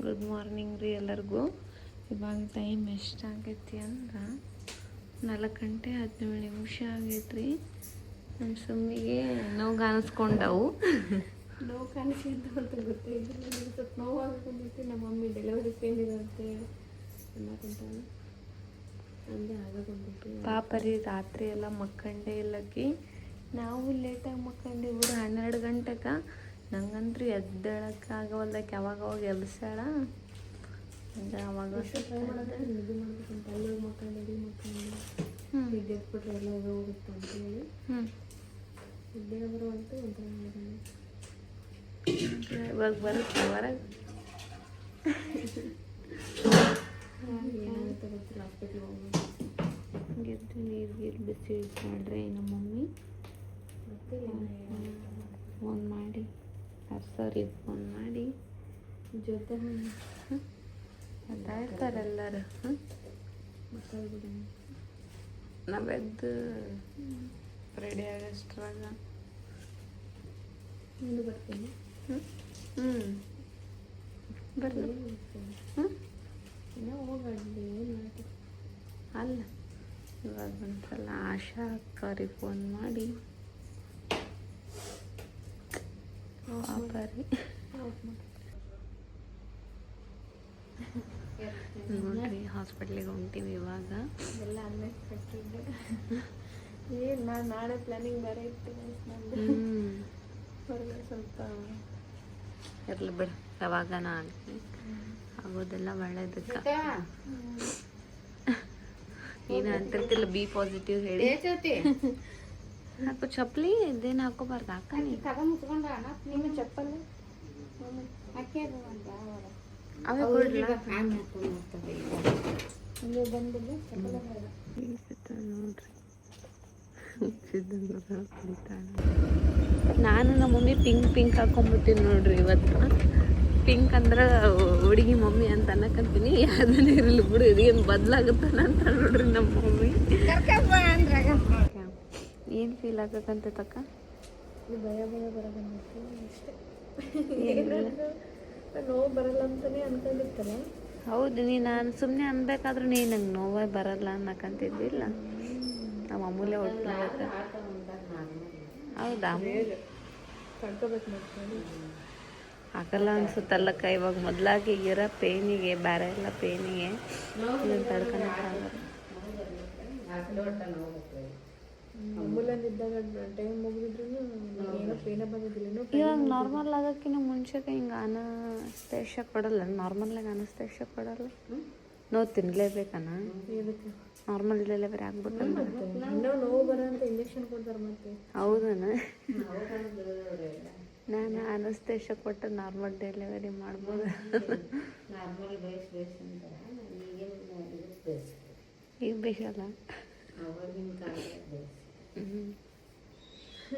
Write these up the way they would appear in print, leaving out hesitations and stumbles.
Good morning ರೀ ಎಲ್ಲರಿಗೂ. ಇವಾಗ ಟೈಮ್ ಎಷ್ಟಾಗೈತಿ ಅಂದ್ರೆ 4 ಗಂಟೆ 17 ನಿಮಿಷ ಆಗೈತ್ರಿ. ನಮ್ಮ ಸುಮ್ಮಿಗೆ ನೋವು ಕಾಣಿಸ್ಕೊಂಡವು. ನೋವು ಕಾಣಿಸಿದ್ದು ಅಂತ ಗೊತ್ತಿದ್ದಿಲ್ಲ. ಸ್ವಲ್ಪ ನೋವಾಗ್ಬಿಟ್ಟು ನಮ್ಮ ಮಮ್ಮಿ ಡೆಲಿವರಿ ಪೇನ್ ಇದೆ ಅಂತೇಳಿ ಅನ್ನಕೊಂತಾಳೆ. ಹಂಗೆ ಆಗೋಗ್ಬಿಟ್ಟು ಪಾಪ ರೀ, ರಾತ್ರಿ ಎಲ್ಲ ಮಕ್ಕಂಡೇ ಇಲ್ಲಕ್ಕಿ. ನಾವು ಲೇಟಾಗಿ ಮಕ್ಕಂಡೀವಿ 12 ಗಂಟೆಗೆ. ನಂಗಂತೂ ಎದ್ದೇಳಕ್ಕಾಗವಲ್ದಕ್ಕೆ ಯಾವಾಗ ಎಬ್ಸಾಳ. ಹಂಗೆ ಅವಾಗ ಟ್ರೈ ಮಾಡೋದ್ರೆ ನಿದ್ದೆ ಮಾಡ್ಬೇಕಂತ ಅಲ್ಲಿ ಮಕ್ಕಂಡು ನಿದ್ದೆ ಎತ್ಬಿಟ್ರೆ ಎಲ್ಲ ಹೋಗುತ್ತೆ ಅಂತೇಳಿ ನಿದ್ದೆ ಬರುವಂತೂ ಒಂಥರ ಇವಾಗ ಬರುತ್ತೆ ಹೊರಗೆ. ಏನಾಗುತ್ತೆ ಗೊತ್ತಿಲ್ಲ. ಹಾಸ್ಪಿಟ್ಲಿಗೆ ಹೋಗ್ಬೇಕು. ಗೆದ್ದು ನೀರು ಬಿಸಿ ಮಾಡ್ರಿ ನಮ್ಮ ಮಮ್ಮಿ. ಮತ್ತೆ ಫೋನ್ ಮಾಡಿ ಸರಿಗೆ ಫೋನ್ ಮಾಡಿ ಜೊತೆ ಮಾತಾಡ್ತಾರೆ ಎಲ್ಲರೂ. ಮಾತಾಡ್ಬಿಡ ನಾವೆದ್ದು ರೆಡಿ ಆಗೋಷ್ಟ್ರಾಗ ನೀನು ಬರ್ತೀನಿ. ಬರ್ಲಿ. ಇನ್ನೂ ಹೋಗಲಿ ಏನು ಮಾಡ್ತೀವಿ. ಅಲ್ಲ ಇವಾಗ ಒಂದ್ಸಲ ಆಶಾ ಅಕ್ಕವ್ರಿಗೆ ಫೋನ್ ಮಾಡಿ ಪಾಪರಿ ನೋಡ್ರಿ ಹಾಸ್ಪಿಟ್ಲಿಗೆ ಹೊಂಟೀವಿ ಇವಾಗ. ಎಲ್ಲ ಅನ್ಎಕ್ಸ್ಪೆಕ್ಟೆಡ್. ಏನು ನಾನು ನಾಳೆ ಪ್ಲಾನಿಂಗ್ ಬೇರೆ ಇತ್ತು ನಂದು. ಹೊರಗೆ ಸ್ವಲ್ಪ ಇರಲಿ ಬಿಡು, ಯಾವಾಗನ ಆಗಲಿ, ಆಗೋದೆಲ್ಲ ಒಳ್ಳೇದಕ್ಕೆ. ಏನು ಅಂತಿರ್ತಿಲ್ಲ ಬಿ ಪಾಸಿಟಿವ್ ಹೇಳಿ. ಹಾಕು ಚಪ್ಪಲಿ ಇದೇನು ಹಾಕೋಬಾರ್ದು. ಹಾಕಿ ನಿಮ್ಮ ಚಪ್ಪಲಿ ಅವೇ ಕೊಡ್ಲ ಬಂದಿಲ್ಲ ಚಪ್ಪಲ ನೋಡ್ರಿ. ನಾನು ನಮ್ಮ ಮಮ್ಮಿ ಪಿಂಕ್ ಹಾಕೊಂಡ್ಬಿಡ್ತೀನಿ ನೋಡ್ರಿ ಇವತ್ತು. ಪಿಂಕ್ ಅಂದ್ರೆ ಹುಡುಗಿ ಮಮ್ಮಿ ಅಂತ ಅನ್ನಕಂತೀನಿ. ಅದನ್ನ ಇರಲಿ ಬಿಡು, ಇದೇನು ಬದಲಾಗುತ್ತಾನ ಅಂತ ನೋಡ್ರಿ ನಮ್ಮ ಮಮ್ಮಿ. ಏನು ಫೀಲ್ ಆಗಕ್ಕಂತ ತಕ್ಕ ಭಯ ಬರೋದಂತೆ ಅಷ್ಟೇ. ನೋವು ಬರಲ್ಲ ಅಂತಾನೆ ಅನ್ಕೊಂಡಿರ್ತಲ್ಲ. ಹೌದು, ನಾನು ಸುಮ್ಮನೆ ಅನ್ಬೇಕಾದ್ರೂ ನೀನು ನಂಗೆ ನೋವೇ ಬರಲ್ಲ ಅನ್ನಕಂತಿದ್ದಿಲ್ಲ. ನಮ್ಮ ಅಮೂಲ್ಯ ಒಟ್ಟು ಹೌದಾ ತಡ್ಕೋಬೇಕು ಮಾಡ್ಕೊಂಡು ಆಗಲ್ಲ ಅನ್ಸುತ್ತಲ್ಲಕ್ಕ. ಇವಾಗ ಮೊದಲಾಗಿ ಇರೋ ಪೇನಿಗೆ ಬೇರೆ ಎಲ್ಲ ಪೇನಿಗೆ ತಡ್ಕೊಳಕ್ಕಾಗಲ್ಲ. ಅಂಬುಲೆನ್ಸ್ ಟೈಮ್ ಮುಗಿದ್ರು ಏನೋ ಪೇನ ಬಂದಿದ್ದಿಲ್ಲ. ಇವಾಗ ನಾರ್ಮಲ್ ಆಗೋಕ್ಕಿಂತ ಮುಂಚೆಗೆ ಹಿಂಗೆ ಅನಸ್ತೇಷ ಕೊಡಲ್ಲ. ನಾರ್ಮಲಾಗಿ ಅನಸ್ತೇಷ ಕೊಡಲ್ಲ. ನೋವು ತಿನ್ನಲೇಬೇಕನ? ನಾರ್ಮಲ್ ಡೆಲಿವರಿ ಆಗ್ಬೇಕಂದ್ರೆ ಇನ್ನೂ ನೋವು ಬರೋಂಥ ಇಂಜೆಕ್ಷನ್ ಕೊಡ್ತಾರೆ ಮತ್ತೆ. ಹೌದನ? ನಾನು ಅನಸ್ತೇಷ ಕೊಟ್ಟು ನಾರ್ಮಲ್ ಡೆಲಿವರಿ ಮಾಡ್ಬೋದು. ಈಗ ಬೇಕಲ್ಲ.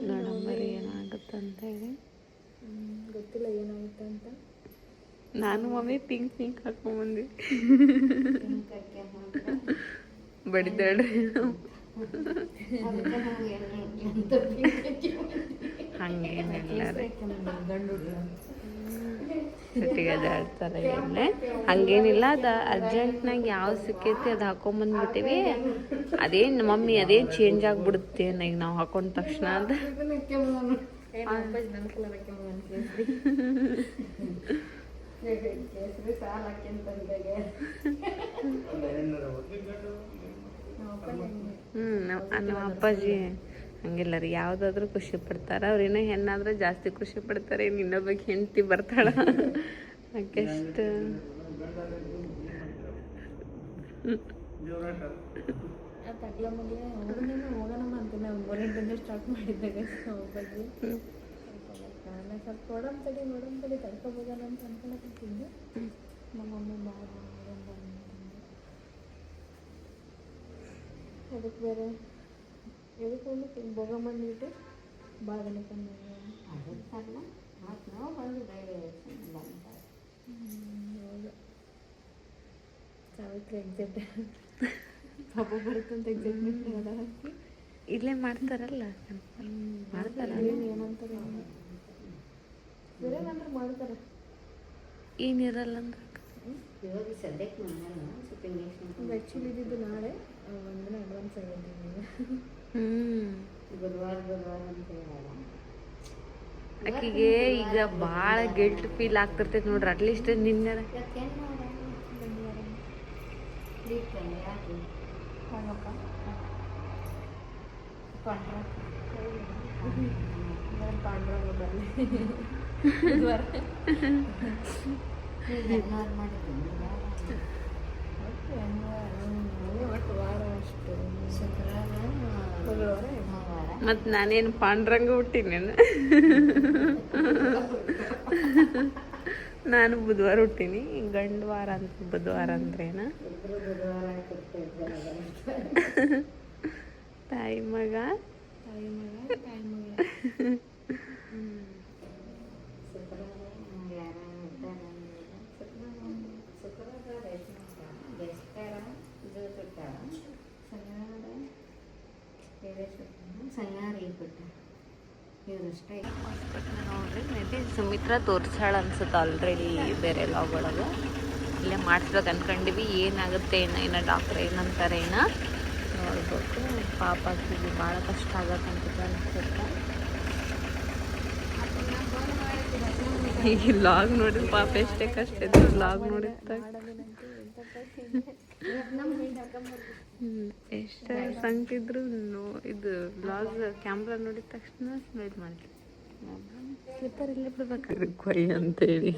ನೋಡಂಬರಿ ಏನಾಗುತ್ತೆ ಹೇಳಿ. ಗೊತ್ತಿಲ್ಲ ಏನಾಗುತ್ತೆ ಅಂತ. ನಾನು ಮಮ್ಮಿ ಪಿಂಕ್ ಹಾಕೊಂಡ್ಬಂದ್ವಿ. ಬಡಿದಾಡ್ರಿ ಹಂಗೇನಿಲ್ಲ ರೀ, ಸಿಟ್ಟಿಗೆ ಅದಾಡ್ತಾರೆ ಎಣ್ಣೆ ಹಂಗೇನಿಲ್ಲ. ಅದು ಅರ್ಜೆಂಟ್ನಾಗ ಯಾವ ಸಿಕ್ಕೈತಿ ಅದು ಹಾಕೊಂಬಂದ್ಬಿಟ್ಟಿವಿ. ಅದೇನು ಮಮ್ಮಿ ಅದೇನು ಚೇಂಜ್ ಆಗಿಬಿಡುತ್ತೆ ಈಗ ನಾವು ಹಾಕೊಂಡ ತಕ್ಷಣ ಅಂತ. ನಮ್ಮ ಅಪ್ಪಾಜಿ ಹಂಗಿಲ್ಲ ರೀ, ಯಾವುದಾದ್ರೂ ಖುಷಿ ಪಡ್ತಾರೆ. ಅವ್ರು ಇನ್ನೂ ಹೆಣ್ಣಾದ್ರೆ ಜಾಸ್ತಿ ಖುಷಿ ಪಡ್ತಾರೆ. ಇನ್ನು ಇನ್ನೊಬ್ಬಕ್ಕೆ ಹೆಂಡತಿ ಬರ್ತಾಳ ಅಕ್ಕೆಷ್ಟು ತಗ್ಲ ಮಗಲೇ ಹೋಗೋಣಮ್ಮ ಅಂತ ನಾವು ಮೊರಲಿಂದ ಸ್ಟಾರ್ಟ್ ಮಾಡಿದ್ದಾಗ ಒಬ್ಬರಿಗೆ ನಾನು ಸ್ವಲ್ಪ ನೋಡೋಣ ತಡಿ ತಡ್ಕೊಬೋದಲ್ಲ ಅಂತ ಅನ್ಕೊಳಕತ್ತಿದ್ದೆ. ನಮ್ಮಮ್ಮ ಭಾಳ ಅದಕ್ಕೆ ಬೇರೆ ಎದಕ್ಕೆ ಒಂದು ಬೊಗಮಂದಿಟ್ಟು ಭಾಳ ಕಮ್ಮಿ ಹೌದು. ಸಾವಿತ್ರಿ ಎಕ್ಸಾಕ್ಟ್ ಪಾಪ ಬರುತ್ತಂತ ಎಕ್ಸೈಟ್ಮೆಂಟ್ ನೋಡೋಕೆ ಇಲ್ಲೇ ಮಾಡ್ತಾರಲ್ಲ, ಮಾಡ್ತಾರ ಏನಂತಾರೆ ಬೇರೆ ಮಾಡ್ತಾರೆ. ಏನಿರಲ್ಲ ಅಂದ್ರೆ ಇವಾಗ ಸದ್ಯಕ್ಕೆ ಮಾಡಲ್ಲ ಸ್ವಲ್ಪ ಇಂಜೆಕ್ಷನ್ ಆ್ಯಕ್ಚುಲಿ ಇದ್ದಿದ್ದು ನಾಳೆ ಒಂದಿನ ಅಡ್ವಾನ್ಸ್ ಆಗಿದ್ದೀನಿ ಗುರುವಾರ ಅಂತ ಹೇಳಲ್ಲ ಆಕಿಗೆ ಈಗ ಭಾಳ ಗಿಲ್ಟ್ ಫೀಲ್ ಆಗ್ತಿರ್ತೈತಿ ನೋಡ್ರಿ ಅಟ್ಲೀಸ್ಟ್ ನಿನ್ನೆ ಇವತ್ತೇನು ಬಂದಿದ್ದಾರೆ ಬಿಟ್ಟರೆ ಯಾಕೆ ಹಾಗಪ್ಪ ಕೊಂಡ್ರೆ ಪಾಂಡ್ರಂಗ ಬರಲಿ ಬುಧವಾರ ಶನಿವಾರ ಮಾಡಿದ್ದೀನಿ ಒಟ್ಟು ವಾರ ಅಷ್ಟು ಶುಕ್ರವಾರ ಮಂಗಳವಾರ ಮಂಗಳವಾರ ಮತ್ತು ನಾನೇನು ಪಾಂಡ್ರಂಗ ಹುಟ್ಟಿನೇನು ನಾನು ಬುಧವಾರ ಹುಟ್ಟೀನಿ ಗಂಡು ವಾರ ಅಂತ ಬುಧವಾರ ಅಂದ್ರೇನ ಇಬ್ಬರು ಬುಧವಾರ ಕೊಡ್ತಿದ್ದಾರೆ ತಾಯಿ ಮಗ ತಾಯಿ ಮಗ ತಾಯಿ ಮಗಳ ಶುಕ್ರವಾರ ಯಾರ ಶುಕ್ರವಾರ ಗೆಸ್ಟಾರ ಇದು ಬಿಟ್ಟಾರ ಶನಿವಾರ ಈಗ ಬಿಟ್ಟ ಇವ್ರಷ್ಟೇ ನೋಡ್ರಿ ಮೇ ಬಿ ಸುಮಿತ್ರಾ ತೋರ್ಸಾಳ ಅನ್ಸುತ್ತೆ ಆಲ್ರೆಡಿ ಬೇರೆ ಲಾಗ್ ಒಳಗೆ ಇಲ್ಲೇ ಮಾಡಿಸ್ಬೇಕು ಅನ್ಕೊಂಡಿವಿ ಏನಾಗುತ್ತೆ ಏನೋ ಡಾಕ್ಟ್ರ್ ಏನಂತಾರೆ ನೋಡ್ಬೇಕು ಪಾಪ ಆಕಿಗೆ ಭಾಳ ಕಷ್ಟ ಆಗತ್ತಂತ ಅನ್ಸುತ್ತೆ ಈಗ ಲಾಗ್ ನೋಡಿದ ಪಾಪ ಎಷ್ಟೇ ಕಷ್ಟ ಇದ್ರು ಲಾಗ್ ನೋಡಿದಾಗ ಎಷ್ಟು ಸಂಕಿದ್ರು ಇದು ಬ್ಲಾಗ್ ಕ್ಯಾಮ್ರಾ ನೋಡಿದ ತಕ್ಷಣ ಸ್ಮೆಲ್ ಮಾಡಿ ಸ್ಲಿಪ್ಪರ್ ಇಲ್ಲೇ ಬಿಡ್ಬೇಕು ಕೊಯ್ ಅಂತೇಳಿ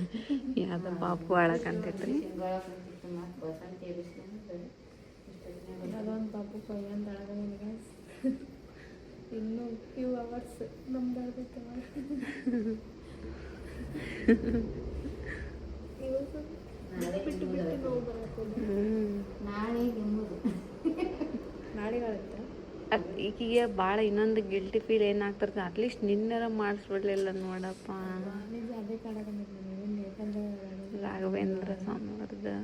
ಯಾವ್ದು ಬಾಪು ಆಳಕಂತೈತ್ರಿ ಅದೊಂದು ಪಾಪು ಕೊಯ್ಯ ಅಂತ ಅಳಗ ನನಗೆ ಇನ್ನೂ ಫ್ಯೂ ಅವರ್ಸ್ ನಮ್ದು ಆಗ್ಬೇಕಲ್ಲ ಬಿಟ್ಟು ಬಿಟ್ಟು ನೋವು ಬರತ್ತೆ ನಾಳೆ ನಿಮ್ಮದು ನಾಳೆಗಾಗುತ್ತೆ ಈಗೀಗ ಭಾಳ ಇನ್ನೊಂದು ಗಿಲ್ಟಿ ಫೀಲ್ ಏನಾಗ್ತಿರ್ತದೆ ಅಟ್ಲೀಸ್ಟ್ ನಿನ್ನೆರ ಮಾಡಿಸ್ಬಿಡ್ಲಿಲ್ಲ ನೋಡಪ್ಪ ನಿಜ ಅದೇ ಕಾಡಕಂದಿದ್ದು ನಾನು ಯಾಕಂದ್ರೆ ರಾಘವೇಂದ್ರ ಸ್ವಾಮಿಯವ್ರದ್ದು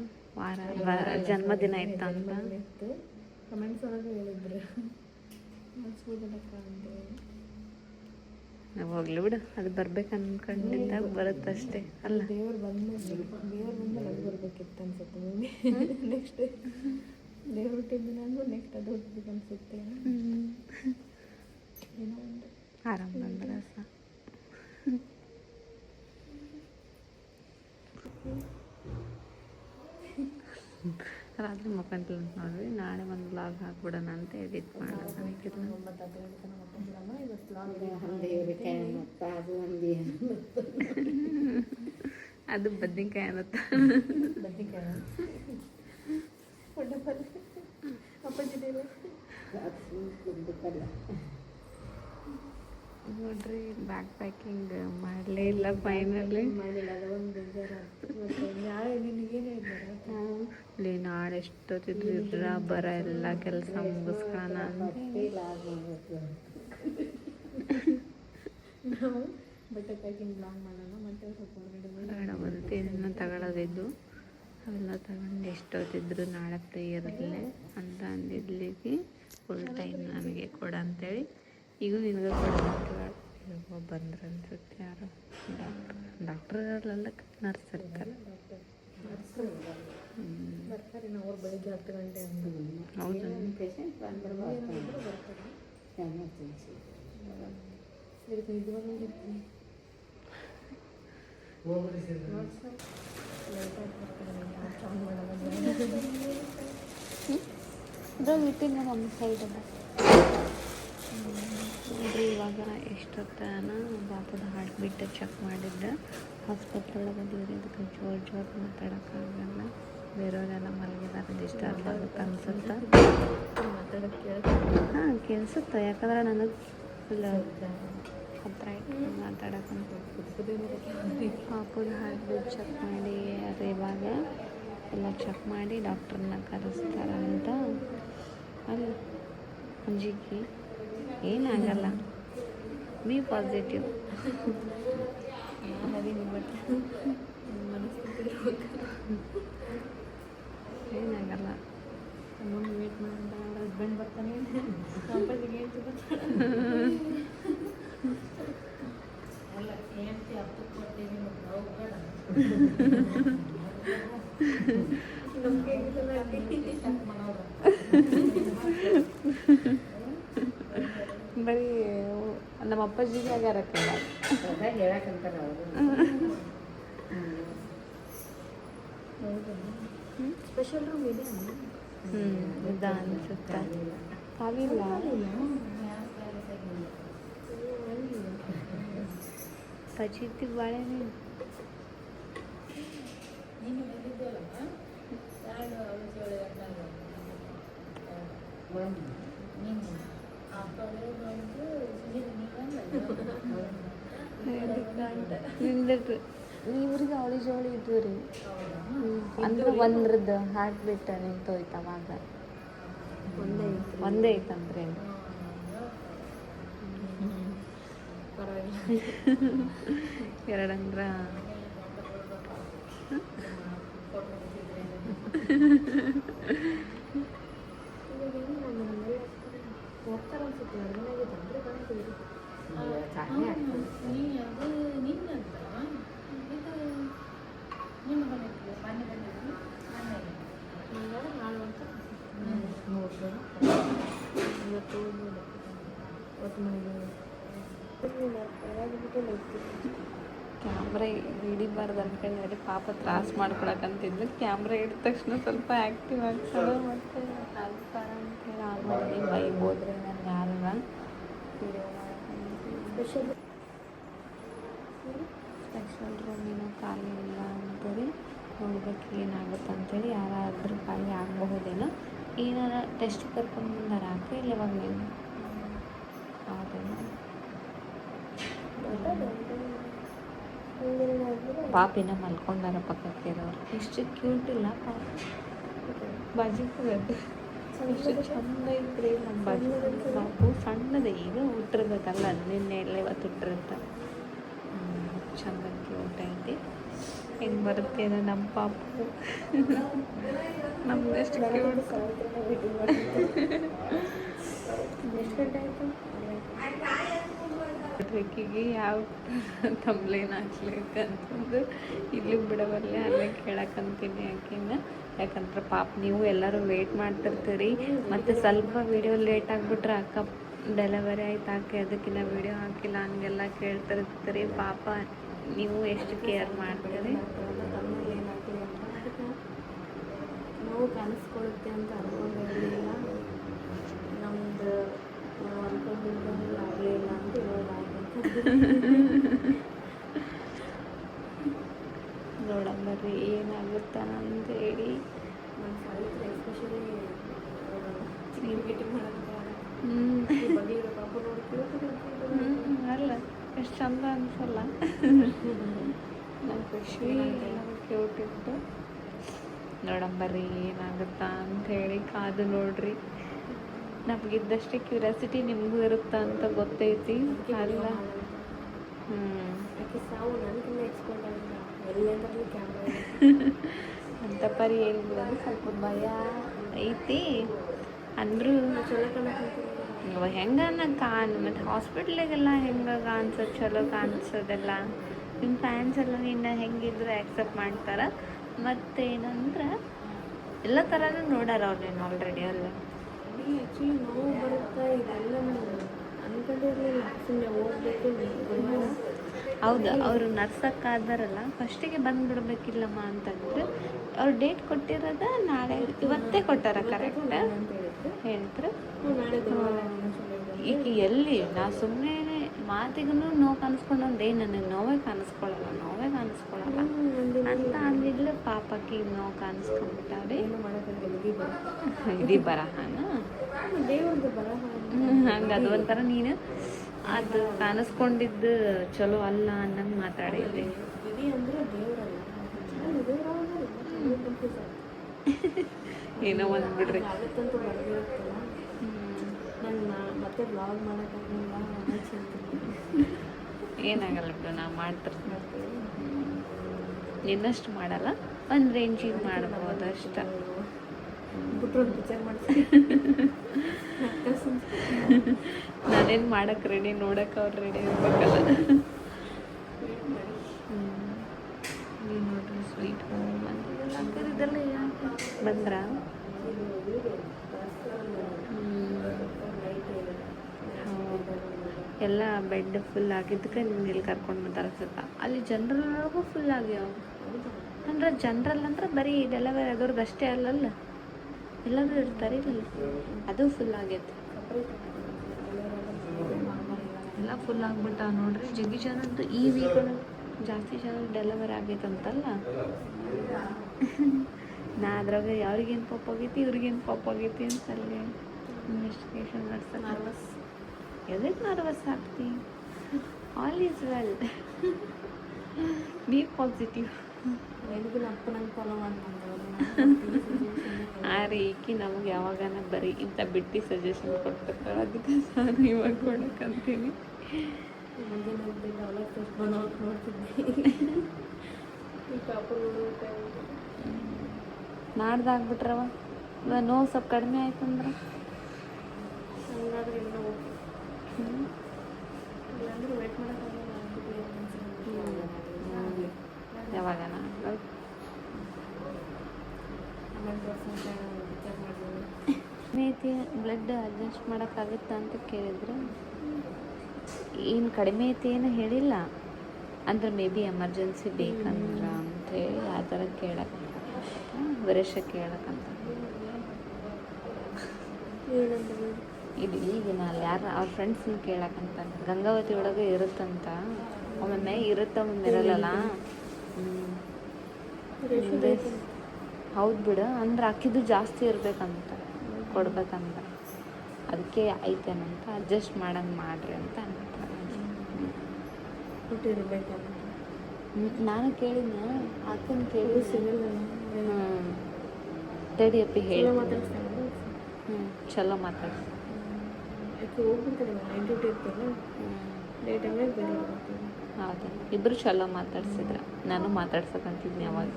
ಜನ್ಮದಿನ ಇತ್ತಂತ ಇತ್ತು ಕಮೆಂಟ್ಸ್ ಒಳಗೆ ಹೇಳಿದ್ರು ಮಾಡಿಸ್ಬೋದಕ್ಕ ಅಂತೇಳಿ ನಾವು ಹೋಗ್ಲಿ ಬಿಡು ಅದು ಬರ್ಬೇಕು ಅನ್ಕೊಂಡಿದ್ದಾಗ ಬರುತ್ತಷ್ಟೇ ಅಲ್ಲ ದೇವ್ರು ಬಂದ್ಮೇಲೆ ಅದು ಬರ್ಬೇಕಿತ್ತು ಅನ್ಸುತ್ತೆ ಮುಂದೆ ನೆಕ್ಸ್ಟ್ ದೇವ್ರು ಹುಟ್ಟಿದ ನಾನು ನೆಕ್ಸ್ಟ್ ಅದು ಹುಟ್ಟಬೇಕು ಅನ್ಸುತ್ತೆ ಏನೋ ಒಂದು ಆರಾಮ ಬಂದ್ರೆ ಸಾಕು ರಾತ್ರಿ ಮಕ್ಕಂತಲ್ಲ ನೋಡ್ರಿ ನಾಳೆ ಒಂದು ಬ್ಲಾಗ್ ಹಾಕ್ಬಿಡೋಣ ಅಂತ ಎಡಿಟ್ ಮಾಡೋಣ ಒಂಬತ್ತು ಹತ್ತು ಗಂಟೆ ತನಕ ಮಕ್ಕೊಂಡ್ಬಿಡಮ್ಮ ಇವತ್ತು ದೇವ್ರಿಕಾಯಿ ಮತ್ತು ಅದು ಒಂದು ಅದು ಬದ್ನಿಕಾಯಿ ಅನ್ನತ್ತ ಬದ್ನಿಕಾಯ ಒಳ್ಳೆ ಪಲ್ಯ ಅಪ್ಪಾಜಿ ಕುದ್ದಕ್ಕಲ್ಲ ನೋಡ್ರಿ ಬ್ಯಾಗ್ ಪ್ಯಾಕಿಂಗ್ ಮಾಡಲೇ ಇಲ್ಲ ಫೈನಲಿ ಮಾಡಿಲ್ಲ ಅದು ಒಂದು ಬೇಜಾರಾಗ್ತು ಮತ್ತು ನಾಳೆ ನಿನಗೇನು ಹೇಳ್ತಾರೆ ಇಲ್ಲಿ ನಾಳೆ ಎಷ್ಟೊತ್ತಿದ್ರು ಇದ್ರ ಬರ ಎಲ್ಲ ಕೆಲಸ ಮುಗಿಸ್ಕೊಳ್ಳೋಣ ಅಂತ ನಾವು ಬಟ್ಟೆ ಪ್ಯಾಕಿಂಗ್ ಬ್ಲಾಗ್ ಮಾಡೋಣ ಮತ್ತೆ ಸ್ವಲ್ಪ ಹೊರಗಡೆ ಬರುತ್ತೆ ಇದನ್ನು ತಗೊಳ್ಳೋದಿದ್ದು ಅವೆಲ್ಲ ತಗೊಂಡು ಎಷ್ಟೊತ್ತಿದ್ರು ನಾಳೆ ಫ್ರೀ ಇರಲಿಲ್ಲ ಅಂತ ಅಂದಿದ್ಲಿಕ್ಕೆ ಫುಲ್ ಟೈಮ್ ನನಗೆ ಕೊಡ ಅಂತೇಳಿ ಈಗ ನಿನಗೆ ಕೊಡ ಬಂದ್ರೆ ಅನ್ಸುತ್ತೆ ಯಾರು ಡಾಕ್ಟ್ರಲ್ಲ ನರ್ಸ್ ಇರ್ತಾರೆ ಬರ್ತಾರೆ ನಾವು ಅವ್ರು ಬೆಳಿಗ್ಗೆ 10 ಗಂಟೆ ಅಂತ ಹೌದು ಪೇಷಂಟ್ ಬಂದ್ರೆ ಬರ್ತಾರೆ ಎಮರ್ಜೆನ್ಸಿ ಸರಿ ಇದುವಾಗ ಹೋಗಿರ್ತೀನಿ ಇದ್ರಾಗ ಇಟ್ಟಿನ ನಮ್ಮ ಸೈಡ್ ನೋಡ್ರಿ ಇವಾಗ ಎಷ್ಟೊತ್ತನ ಬಾಪದ ಹಾರ್ಟ್ ಬೀಟ್ ಚೆಕ್ ಮಾಡಿದ್ದೆ ಹಾಸ್ಪಿಟ್ಲ್ ಒಳಗೆ ಬಂದಿದ್ರೆ ಇದಕ್ಕೆ ಜೋರು ಮಾತಾಡೋಕ್ಕಾಗಲ್ಲ ಬೇರೆಯವರೆಲ್ಲ ಮಲಗಿದ್ದಾರೆ ಡಿಸ್ಟರ್ಬ್ ಆಗುತ್ತೆ ಅನ್ಸುತ್ತೆ ಮಾತಾಡೋಕ್ಕೆ ಹಾಂ ಕೇಳಿಸುತ್ತೆ ಯಾಕಂದ್ರೆ ನನಗೆ ಫುಲ್ ಹತ್ರ ಇಟ್ಟು ಮಾತಾಡೋಕ್ಕಂತ ಪಾಪದ ಹಾರ್ಟ್ ಬೀಟ್ ಚೆಕ್ ಮಾಡಿ ಅದು ಇವಾಗ ಎಲ್ಲ ಚೆಕ್ ಮಾಡಿ ಡಾಕ್ಟ್ರನ್ನ ಕರೆಸ್ತಾರಂತ ಅಲ್ಲಿ ಅಂಜಿಕೆ ಏನಾಗಲ್ಲ ಬಿ ಪಾಸಿಟಿವ್ ಏನಾಗಲ್ಲ ಅಮ್ಮನ ವೇಟ್ ಮಾಡಿದ ಅವ್ರ ಹಸ್ಬೆಂಡ್ ಬರ್ತಾನೆ ಅಪ್ಪಾಜಿಗೆ ಹೇಳ್ತಿದ್ದ ಅಲ್ಲ ಹೇಳ್ತಿ ಹತ್ತಕ್ಕೆ ಕೊಡ್ತೀವಿ ಮತ್ತು ಅವ್ರು ಬೇಡ ಬರೀ ನಮ್ಮ ಅಪ್ಪಾಜಿಗೆ ಆಗ್ಯಾರಕ್ಕಿಲ್ಲ. ಅದಾಗ ಹೇಳಕ್ಕಂತಾರ ಅವರು. ಸ್ಪೆಷಲ್ ರೂಮ್ ಇದೆ ಇದ ಅನ್ಸುತ್ತೆ. ಖಾಲಿ ಇಲ್ಲ. ಪಚಿತಿ ಬಾಳೆಹಣ್ಣು ನಿಂದಿಟ್ರಿ ನೀವ್ರಿಗೆ ಅವಳಿ ಜೋಳಿ ಇದ್ವು ರೀ. ಅಂದ್ರೆ ಒಂದ್ರದ್ದು ಹಾರ್ಟ್ ಬಿಟ್ಟ ನಿಂತೋಯ್ತು ಅವಾಗ. ಒಂದೇ ಐತಂದ್ರೆ ಎರಡಂದ್ರ ಕ್ಯಾಮ್ರಾ ಹಿಡಿಬಾರ್ದು ಅನ್ಕೊಂಡ್ರೆ ಪಾಪ ತ್ರಾಸ ಮಾಡ್ಕೊಳಕಂತಿದ್ದು. ಕ್ಯಾಮ್ರಾ ಹಿಡಿದ ತಕ್ಷಣ ಸ್ವಲ್ಪ ಆ್ಯಕ್ಟಿವ್ ಆಗ್ತಾಳೆ ಮತ್ತು ಆಗ್ತಾರ ಅಂತೇಳಿ ಆಗೋದು ಬೈಬೋದ್ರೆ ನಾನು ಯಾರನ್ನ ವಿಡಿಯೋ ಮಾಡಕ್ಕೆ. ಸ್ಪೆಷಲ್ ರೂಮಿನ ಖಾಲಿ ಇಲ್ಲ ಅಂತೇಳಿ ನೋಡ್ಬೇಕು ಏನಾಗುತ್ತೆ ಅಂತೇಳಿ. ಯಾರಾದರೂ ಖಾಲಿ ಆಗಬಹುದೇನೋ. ಏನಾರ ಟೆಸ್ಟ್ ಕರ್ಕೊಂಡು ಬಂದಾರ ಹಾಕ ಇಲ್ಲ ಇವಾಗ ನೀನು ಹೌದೇನೋ. ಪಾಪಿನ ಮಲ್ಕೊಂಡಾರ ಪಕ್ಕಕ್ಕೆ ಇರೋರು. ಎಷ್ಟು ಕ್ಯೂಟ್ ಇಲ್ಲ ಪಾಪ. ಬಾಜಿಕದು ಎಷ್ಟು ಚಂದ ಐತ್ರಿ ನಮ್ಮ ಬಾಜು ಪಾಪು. ಸಣ್ಣದ ಈಗ ಹುಟ್ಟಿರ್ಬೇಕಲ್ಲ, ನಿನ್ನೆ ಎಲ್ಲ ಇವತ್ತು ಹುಟ್ಟಿರುತ್ತೆ. ಚಂದ ಕ್ಯೂಟ್ ಐತಿ. ಹೆಂಗೆ ಬರುತ್ತೇನೋ ನಮ್ಮ ಪಾಪು. ನಮ್ದು ಎಷ್ಟು ಕ್ಯೂಟ್. ಎಷ್ಟು ಗಂಟೆ ಆಯಿತು? ಟ್ರೆಕ್ಕಿಗೆ ಯಾವ ತಂಬ್ಲೇನು ಹಾಕ್ಲಿಕ್ಕಂತಂದು ಇಲ್ಲಿ ಬಿಡಬಲ್ಲೆ ಅಲ್ಲೇ ಕೇಳಕ್ಕಂತೀನಿ ಆಕಿನ. ಯಾಕಂದ್ರೆ ಪಾಪ ನೀವು ಎಲ್ಲರೂ ವೇಟ್ ಮಾಡ್ತಿರ್ತೀರಿ. ಮತ್ತು ಸ್ವಲ್ಪ ವಿಡಿಯೋ ಲೇಟ್ ಆಗಿಬಿಟ್ರೆ ಅಕ್ಕ ಡೆಲಿವರಿ ಆಯ್ತು ಆಕೆ ಅದಕ್ಕಿಂತ ವಿಡಿಯೋ ಹಾಕಿಲ್ಲ ಹಂಗೆಲ್ಲ ಕೇಳ್ತಿರ್ತೀರಿ. ಪಾಪ ನೀವು ಎಷ್ಟು ಕೇರ್ ಮಾಡ್ತೀರಿ. ನೋವು ಕಾಣಿಸ್ಕೊಳ್ಳುತ್ತೆ ಅಂತ ಅನ್ಕೊಂಡಿರಲಿಲ್ಲ. ನಮ್ದು ನಾವು ಅನ್ಕೊಂಡಿದ್ದಂಗೆ ಆಗಲಿಲ್ಲ ಅಂತ ಇವಾಗ ನೋಡಂಬರ್ರಿ ಏನಾಗುತ್ತ ಅಂತೇಳಿ. ನಾನು ಸಾವಿತ್ರಿ ಎಸ್ಪೆಷಲಿ ನೀವು ಭೇಟಿ ಮಾಡೋಕ್ಕೆ ಬಗ್ಗೆ ಪಾಪ ನೋಡ್ತೀವಿ. ಅಲ್ಲ ಎಷ್ಟು ಚಂದ ಅನ್ಸಲ್ಲ. ನಮ್ಮ ಖುಷಿ ಕ್ಯೂಟ್ ಇತ್ತು. ನೋಡಂಬರ್ರಿ ಏನಾಗುತ್ತಾ ಅಂಥೇಳಿ ಕಾದು ನೋಡ್ರಿ. ನಮಗಿದ್ದಷ್ಟೇ ಕ್ಯೂರಿಯಾಸಿಟಿ ನಿಮಗೂ ಇರುತ್ತಾ ಅಂತ ಗೊತ್ತೈತಿ ಅಲ್ಲ. ಯಾಕೆ ಸಾವು ನನಗಿನ್ನ ಎಕ್ಸ್ಪೆಕ್ಟ್ ಆಗಿಲ್ಲ. ಎಲ್ಲೆಂದ್ರಲ್ಲಿ ಕ್ಯಾಮ್ರಾ ಅಂತ ಪರಿ ಏನು ಬಿಡೋದು ಸ್ವಲ್ಪ ಭಯ ಐತಿ. ಅಂದರೂ ಚಲೋ ಕಾಣಕ್ಕೆ ಹೆಂಗೆ ಮತ್ತು ಹಾಸ್ಪಿಟ್ಲಿಗೆಲ್ಲ ಹೆಂಗೆ ಕಾಣಿಸೋದು ಚಲೋ ಕಾಣಿಸೋದೆಲ್ಲ ನಿಮ್ಮ ಫ್ಯಾನ್ಸ್ ಎಲ್ಲ ನಿನ್ನ ಹೆಂಗಿದ್ರು ಆ್ಯಕ್ಸೆಪ್ಟ್ ಮಾಡ್ತಾರೆ. ಮತ್ತೇನಂದ್ರೆ ಎಲ್ಲ ಥರನೂ ನೋಡಾರ ಅವ್ರೇನು ಆಲ್ರೆಡಿ ಅಲ್ಲ. ಆ್ಯಕ್ಚುಲಿ ನೋವು ಬರುತ್ತೆ ಇದೆಲ್ಲ ನಾನು ಅಂದ್ಕೊಂಡಿರಲಿಲ್ಲ. ಸುಮ್ಮನೆ ಹೋಗ್ಬೇಕು ಗುರುವಾರ. ಹೌದು, ಅವರು ನರ್ಸಕ್ಕಾದಾರಲ್ಲ ಫಸ್ಟಿಗೆ ಬಂದುಬಿಡ್ಬೇಕಿಲ್ಲಮ್ಮ ಅಂತಂದ್ರೆ ಅವ್ರು ಡೇಟ್ ಕೊಟ್ಟಿರೋದ ನಾಳೆ ಇವತ್ತೇ ಕೊಟ್ಟಾರ ಕರೆಕ್ಟ್ ಹೇಳಿದ್ರು. ನಾಳೆ ಗುರುವಾರ ಈಗ ಎಲ್ಲಿ ನಾ ಸುಮ್ಮನೆ ಮಾತಿಗೂ ನೋವು ಕಾಣಿಸ್ಕೊಂಡು ನನಗೆ ನೋವೇ ಕಾಣಿಸ್ಕೊಳ್ಳಲ್ಲ ಅಂತ ಅಂದಿದ್ಲು. ಪಾಪಕ್ಕೆ ನೋವು ಕಾಣಿಸ್ಕೊಂಡ್ಬಿಟ್ಟಾರೆ. ಏನು ಮಾಡೋಕ್ಕಾಗಲ್ಲ. ಇಡೀ ಬರಹನ ದೇವ್ರದ್ದು ಬರಹ ಹಂಗೆ ಅದು ಒಂಥರ ನೀನು ಅದು ಕಾಣಿಸ್ಕೊಂಡಿದ್ದು ಚಲೋ ಅಲ್ಲ ಅನ್ನಂಗೆ ಮಾತಾಡಿದ್ರಿ. ಇಡೀ ಅಂದರೆ ದೇವರಲ್ಲ. ಏನೋ ಒಂದು ಬಿಡ್ರಿ. ಆಗುತ್ತಂತೂ ಬರೆದಿರುತ್ತಲ್ಲ. ನಾನು ಮತ್ತೆ ಬ್ಲಾಗ್ ಮಾಡೋಕ್ಕಾಗಲಿಲ್ಲ. ಏನಾಗಲ್ಲ ಬಿಡು, ನಾವು ಮಾಡ್ತಿರ್ತೀವಿ. ನಿನ್ನಷ್ಟು ಮಾಡಲ್ಲ, ಒಂದು ರೇಂಜಿಗೆ ಮಾಡ್ಬೋದು ಅಷ್ಟ. ಬಿಟ್ರು ಒಂದು ಪಿಕ್ಚರ್ ಮಾಡ್ತೀನಿ. ನಾನೇನು ಮಾಡಕ್ಕೆ ರೆಡಿ, ನೋಡಕ್ಕೆ ಅವ್ರು ರೆಡಿ ಇರ್ಬೇಕಲ್ಲ. ನೀನು ನೋಡ್ರಿ ಸ್ವೀಟ್ ಹೋಮ್ ಅಂತೆಲ್ಲ ಬಂದಿದ್ದಲ್ಲ ಬಂದ್ರಾ ಎಲ್ಲ ಬೆಡ್ ಫುಲ್ ಆಗಿದ್ದಕ್ಕೆ ನಿಮ್ಗೆ ಇಲ್ಲಿ ಕರ್ಕೊಂಡು ಬಂದಾರ ಅನ್ಸುತ್ತೆ. ಅಲ್ಲಿ ಜನರಲ್ ಒಳಗೂ ಫುಲ್ ಆಗ್ಯಾವ ಅಂದ್ರೆ ಜನರಲ್ ಅಂದ್ರೆ ಬರೀ ಡೆಲಿವರಿ ಆಗೋರ್ದು ಅಷ್ಟೇ ಅಲ್ಲಲ್ಲ, ಎಲ್ಲರೂ ಇರ್ತಾರೆ ಇಲ್ಲಿ. ಅದು ಫುಲ್ ಆಗೈತೆ, ಎಲ್ಲ ಫುಲ್ ಆಗ್ಬಿಟ್ಟ ನೋಡ್ರಿ. ಜಗ್ಗಿ ಜನದ್ದು ಈ ವೀಕ್ ಜಾಸ್ತಿ ಜನ ಡೆಲಿವರಿ ಆಗೈತಂತಲ್ಲ. ನಾ ಅದ್ರಾಗ ಅವ್ರಿಗೇನು ಪಾಪ ಆಗೈತಿ ಇವ್ರಿಗೇನು ಪಾಪ ಆಗೈತಿ ಅಂತ ಅಲ್ಲಿ ಇನ್ವೆಸ್ಟಿಗೇಷನ್ ನಡೆಸಲ್ಲ. ಎದಕ್ಕೆ ನರ್ವಸ್ ಆಗ್ತಿ? All is well, be positive. ಆ ರೀ ಈಕಿ ನಮ್ಗೆ ಯಾವಾಗನ ಬರೀ ಇಂಥ ಬಿಟ್ಟು ಸಜೆಷನ್ ಕೊಡ್ತಿರ್ತಾಳೆ, ಅದಕ್ಕೆ ನಾನು ಇವಾಗ ಕೊಡಕ್ಕಂತೀನಿ. ನಾಡ್ದಾಗ್ಬಿಟ್ರವ ಇವಾಗ ನೋವು ಸ್ವಲ್ಪ ಕಡಿಮೆ ಆಯ್ತಂದ್ರೆ ಯಾವಾಗನ ಮೇತಿ ಬ್ಲಡ್ ಅಡ್ಜಸ್ಟ್ ಮಾಡೋಕ್ಕಾಗುತ್ತಾ ಅಂತ ಕೇಳಿದ್ರೆ ಏನು ಕಡಿಮೆ ಐತಿ ಏನು ಹೇಳಿಲ್ಲ, ಅಂದ್ರೆ ಮೇ ಬಿ ಎಮರ್ಜೆನ್ಸಿ ಬೇಕಂದ್ರೆ ಅಂತೇಳಿ ಆ ಥರ ಕೇಳಕ್ಕೆ ವರೇಶ ಕೇಳಕ್ಕಂತ. ಇದು ಈಗ ನಾನು ಯಾರು ಅವ್ರ ಫ್ರೆಂಡ್ಸ್ನ ಕೇಳಕ್ಕಂತ. ಗಂಗಾವತಿ ಒಳಗೆ ಇರುತ್ತಂತ, ಒಮ್ಮೊಮ್ಮೆ ಇರುತ್ತೆ ಒಮ್ಮೊಮ್ಮೆ ಇರಲ್ಲ. ಹೌದು ಬಿಡು, ಅಂದ್ರೆ ಅಕ್ಕಿದು ಜಾಸ್ತಿ ಇರಬೇಕಂತ ಕೊಡ್ಬೇಕಂತ, ಅದಕ್ಕೆ ಐತೇನಂತ ಅಡ್ಜಸ್ಟ್ ಮಾಡಂಗೆ ಮಾಡ್ರಿ ಅಂತ ಅಂತಾರೆ. ನಾನು ಕೇಳಿದ್ನ ಅಕ್ಕನ ಕೇಳಿ ತಡಿಯಪ್ಪಿ ಹೇಳಿ. ಚಲೋ ಮಾತಾಡ್ಸಿ. ಹೌದಾ, ಇಬ್ಬರು ಚಲೋ ಮಾತಾಡ್ಸಿದ್ರ. ನಾನು ಮಾತಾಡ್ಸಕ್ಕಂತಿದ್ನಿ ಅವಾಗ.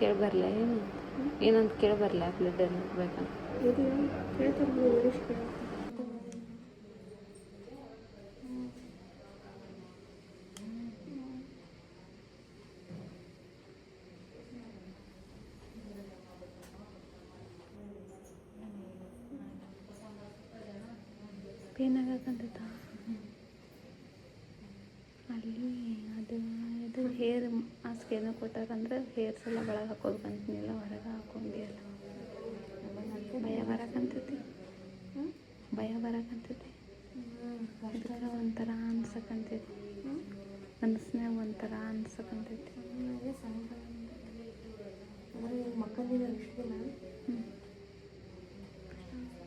ಕೇಳ್ಬರ್ಲ ಏನು ಏನಂತ ಕೇಳ್ಬರ್ಲ ಬ್ಲಡ್ ಬೇಕಂತ. ಏನಾಗಕ್ಕಂತ ಅಲ್ಲಿ ಅದು ಹೇರ್ ಮಾಸ್ಕ್ ಏನೋ ಕೊಟ್ಟಾರಂದ್ರೆ ಹೇರ್ಸ್ ಎಲ್ಲ ಒಳಗೆ ಹಾಕೋಬೇಕಂತನಿಲ್ಲ, ಹೊರಗೆ ಹಾಕೊಂಡಿಯಲ್ಲ. ಭಯ ಬರಕಂತೈತಿ, ಭಯ ಬರಕಂತೈತಿ. ಅದಕ್ಕೆ ಒಂಥರ ಅನ್ಸಕ್ಕಂತೈತಿ, ಮನಸ್ಸಿನಾಗ ಒಂಥರ ಅನ್ಸಕ್ಕಂತೈತಿ.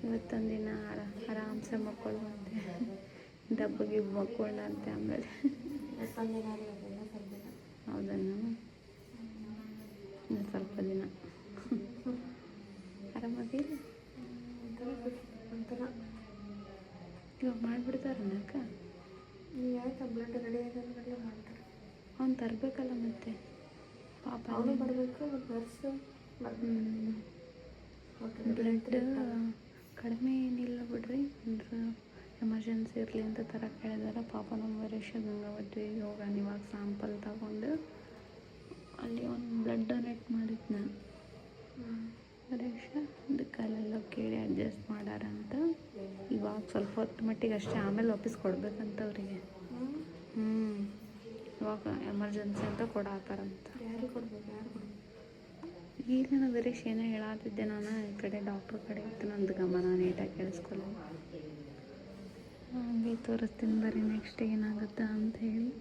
ಇವತ್ತೊಂದಿನ ಆರಾಮ್ಸೆ ಮಕ್ಕಳುವಂತೆ, ಡಬ್ಬಗೆ ಮಕ್ಕಳಂತೆ. ಆಮೇಲೆ ಹೌದನ್ನು ಸ್ವಲ್ಪ ದಿನ ಆರಾಮಾಗಿಲ್ಲ. ಇವಾಗ ಮಾಡಿಬಿಡ್ತಾರನಕ್ಕ, ಬ್ಲಡ್ ರೆಡಿ ಆಗೋದ್ರಲ್ಲೇ ಮಾಡ್ತಾರೆ. ಅವ್ನು ತರಬೇಕಲ್ಲ ಮತ್ತೆ ಪಾಪ, ಅವನು ಬರಬೇಕು ನರ್ಸು. ಬ್ಲಡ್ ಕಡಿಮೆ ಏನಿಲ್ಲ ಬಿಡ್ರಿ, ಅಂದ್ರೆ ಎಮರ್ಜೆನ್ಸಿ ಇರಲಿ ಅಂತ ಥರ ಕೇಳಿದಾರೆ. ಪಾಪ ನಮ್ಮ ವರೇಶ ಗಂಗಾವತಿ ಯೋಗ ಇವಾಗ ಸ್ಯಾಂಪಲ್ ತಗೊಂಡು ಅಲ್ಲಿ ಒಂದು ಬ್ಲಡ್ ಡೊನೇಟ್ ಮಾಡಿದ್ನ ವರೇಶ. ಅದಕ್ಕೆ ಅಲ್ಲೆಲ್ಲ ಕೇಳಿ ಅಡ್ಜಸ್ಟ್ ಮಾಡಾರಂತ. ಇವಾಗ ಸ್ವಲ್ಪ ಹೊತ್ತು ಮಟ್ಟಿಗೆ ಅಷ್ಟೇ, ಆಮೇಲೆ ವಾಪಸ್ ಕೊಡ್ಬೇಕಂತ ಅವರಿಗೆ. ಇವಾಗ ಎಮರ್ಜೆನ್ಸಿ ಅಂತ ಕೊಡಾತಾರಂತ. ಯಾರು ಕೊಡ್ಬೇಕು, ಯಾರು ಕೊಡ್ಬೇಕು? ಈಗ ನಾನು ವರೇಶ್ ಏನೋ ಹೇಳತ್ತಿದ್ದೆ, ನಾನು ಈ ಕಡೆ ಡಾಕ್ಟ್ರ್ ಕಡೆ ಇತ್ತು, ನಂದು ಗಮನ ನೀಟಾಗಿ ಕೇಳಿಸ್ಕೊಳ್ಳಿ. ಹಂಗೆ ತೋರಿಸ್ತೀನಿ ಬರ್ರಿ ನೆಕ್ಸ್ಟ್ ಏನಾಗುತ್ತಾ ಅಂತ ಹೇಳಿ.